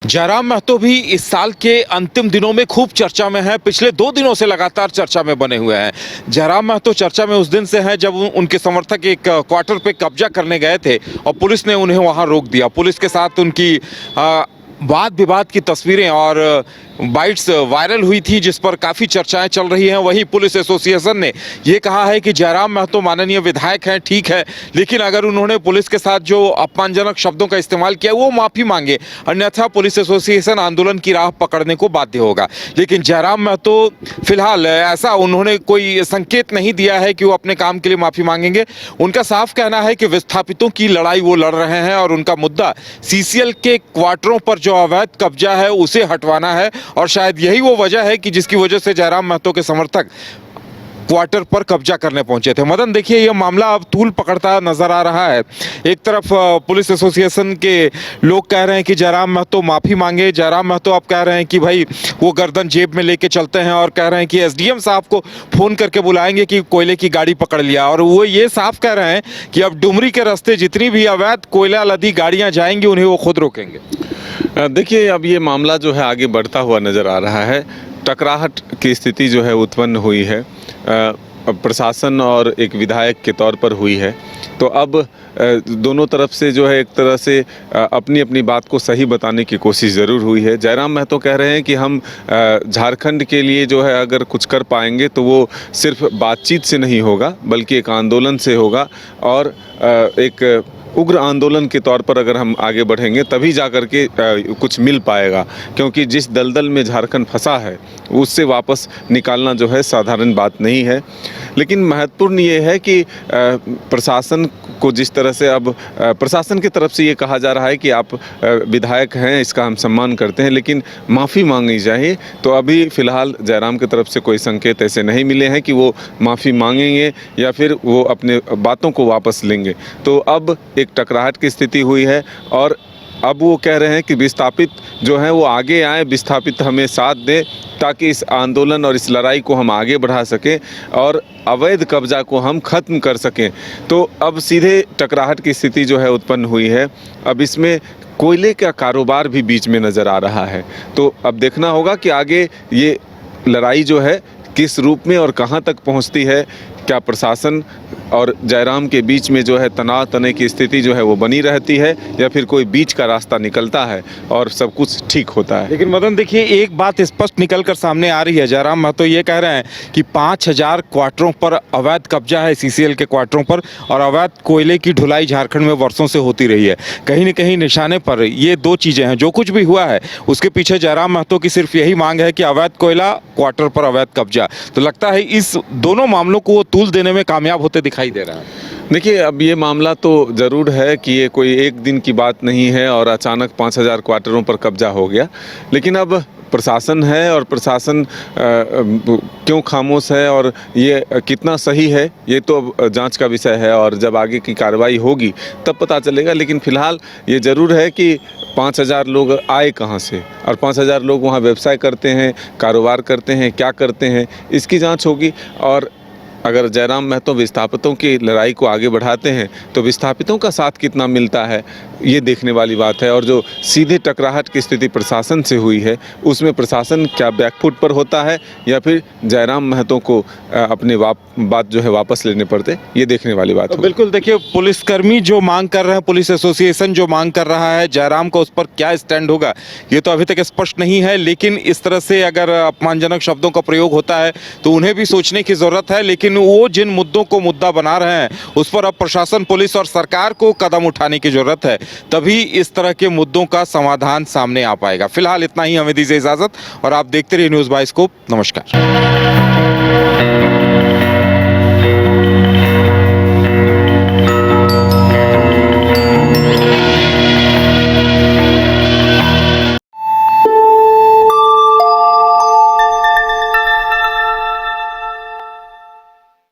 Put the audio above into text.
जयराम महतो भी इस साल के अंतिम दिनों में खूब चर्चा में है। पिछले 2 दिनों से लगातार चर्चा में बने हुए हैं। जयराम महतो चर्चा में उस दिन से हैं जब उनके समर्थक एक क्वार्टर पे कब्जा करने गए थे और पुलिस ने उन्हें वहां रोक दिया। पुलिस के साथ उनकी वाद विवाद की तस्वीरें और बाइट्स वायरल हुई थी, जिस पर काफ़ी चर्चाएं चल रही हैं। वहीं पुलिस एसोसिएशन ने ये कहा है कि जयराम महतो माननीय विधायक हैं, ठीक है, लेकिन अगर उन्होंने पुलिस के साथ जो अपमानजनक शब्दों का इस्तेमाल किया वो माफ़ी मांगे, अन्यथा पुलिस एसोसिएशन आंदोलन की राह पकड़ने को बाध्य होगा। लेकिन जयराम महतो फिलहाल ऐसा उन्होंने कोई संकेत नहीं दिया है कि वो अपने काम के लिए माफ़ी मांगेंगे। उनका साफ कहना है कि विस्थापितों की लड़ाई वो लड़ रहे हैं और उनका मुद्दा सीसीएल के क्वार्टरों पर जो अवैध कब्जा है उसे हटवाना है, और शायद यही वो वजह है कि जिसकी वजह से जयराम महतो के समर्थक क्वार्टर पर कब्जा करने पहुंचे थे। मदन, देखिए यह मामला अब तूल पकड़ता नजर आ रहा है। एक तरफ पुलिस एसोसिएशन के लोग कह रहे हैं कि जयराम महतो माफी मांगे। जयराम महतो अब कह रहे हैं कि भाई वो गर्दन जेब में लेके चलते हैं और कह रहे हैं कि एसडीएम साहब को फोन करके बुलाएंगे कि कोयले की गाड़ी पकड़ लिया। और वो ये साफ कह रहे हैं कि अब डुमरी के रास्ते जितनी भी अवैध कोयला लदी गाड़ियां जाएंगी उन्हें वो खुद रोकेंगे। देखिए, अब ये मामला जो है आगे बढ़ता हुआ नज़र आ रहा है। टकराहट की स्थिति जो है उत्पन्न हुई है, प्रशासन और एक विधायक के तौर पर हुई है। तो अब दोनों तरफ से जो है एक तरह से अपनी अपनी बात को सही बताने की कोशिश ज़रूर हुई है। जयराम महतो कह रहे हैं कि हम झारखंड के लिए जो है अगर कुछ कर पाएंगे तो वो सिर्फ बातचीत से नहीं होगा, बल्कि एक आंदोलन से होगा, और एक उग्र आंदोलन के तौर पर अगर हम आगे बढ़ेंगे तभी जा कर के कुछ मिल पाएगा। क्योंकि जिस दलदल में झारखंड फंसा है उससे वापस निकालना जो है साधारण बात नहीं है। लेकिन महत्वपूर्ण ये है कि प्रशासन को जिस तरह से अब प्रशासन की तरफ से ये कहा जा रहा है कि आप विधायक हैं, इसका हम सम्मान करते हैं, लेकिन माफ़ी मांगनी चाहिए। तो अभी फ़िलहाल जयराम की तरफ से कोई संकेत ऐसे नहीं मिले हैं कि वो माफ़ी मांगेंगे या फिर वो अपने बातों को वापस लेंगे। तो अब एक टकराहट की स्थिति हुई है और अब वो कह रहे हैं कि विस्थापित जो हैं वो आगे आए, विस्थापित हमें साथ दें ताकि इस आंदोलन और इस लड़ाई को हम आगे बढ़ा सकें और अवैध कब्जा को हम ख़त्म कर सकें। तो अब सीधे टकराहट की स्थिति जो है उत्पन्न हुई है। अब इसमें कोयले का कारोबार भी बीच में नज़र आ रहा है। तो अब देखना होगा कि आगे ये लड़ाई जो है किस रूप में और कहां तक पहुंचती है। क्या प्रशासन और जयराम के बीच में जो है तनाव तने की स्थिति जो है वो बनी रहती है, या फिर कोई बीच का रास्ता निकलता है और सब कुछ ठीक होता है। लेकिन मदन, देखिए एक बात स्पष्ट निकल कर सामने आ रही है। जयराम महतो ये कह रहे हैं कि 5000 क्वार्टरों पर अवैध कब्जा है, सीसीएल के क्वार्टरों पर, और अवैध कोयले की ढुलाई झारखंड में वर्षों से होती रही है। कहीं न कहीं निशाने पर ये 2 चीज़ें हैं। जो कुछ भी हुआ है उसके पीछे जयराम महतो की सिर्फ यही मांग है कि अवैध कोयला, क्वार्टर पर अवैध कब्जा। तो लगता है इस दोनों मामलों को वो तूल देने में कामयाब होते दिखाई दे रहा है। देखिए, अब ये मामला तो ज़रूर है कि ये कोई एक दिन की बात नहीं है और अचानक 5000 क्वार्टरों पर कब्जा हो गया। लेकिन अब प्रशासन है और प्रशासन क्यों खामोश है और ये कितना सही है, ये तो अब जांच का विषय है और जब आगे की कार्रवाई होगी तब पता चलेगा। लेकिन फ़िलहाल ये ज़रूर है कि 5000 लोग आए कहाँ से और 5000 लोग वहाँ व्यवसाय करते हैं, कारोबार करते हैं, क्या करते हैं, इसकी जाँच होगी। और अगर जयराम महतो विस्थापितों की लड़ाई को आगे बढ़ाते हैं तो विस्थापितों का साथ कितना मिलता है, ये देखने वाली बात है। और जो सीधे टकराहट की स्थिति प्रशासन से हुई है उसमें प्रशासन क्या बैकफुट पर होता है या फिर जयराम महतो को अपने बात जो है वापस लेने पड़ते, ये देखने वाली बात है। तो बिल्कुल, देखिए पुलिसकर्मी जो मांग कर रहे हैं, पुलिस एसोसिएशन जो मांग कर रहा है, जयराम का उस पर क्या स्टैंड होगा ये तो अभी तक स्पष्ट नहीं है। लेकिन इस तरह से अगर अपमानजनक शब्दों का प्रयोग होता है तो उन्हें भी सोचने की ज़रूरत है। लेकिन वो जिन मुद्दों को मुद्दा बना रहे हैं उस पर अब प्रशासन, पुलिस और सरकार को कदम उठाने की जरूरत है, तभी इस तरह के मुद्दों का समाधान सामने आ पाएगा। फिलहाल इतना ही, हमें दीजिए इजाजत और आप देखते रहिए न्यूज़ बाइस्कोप। नमस्कार।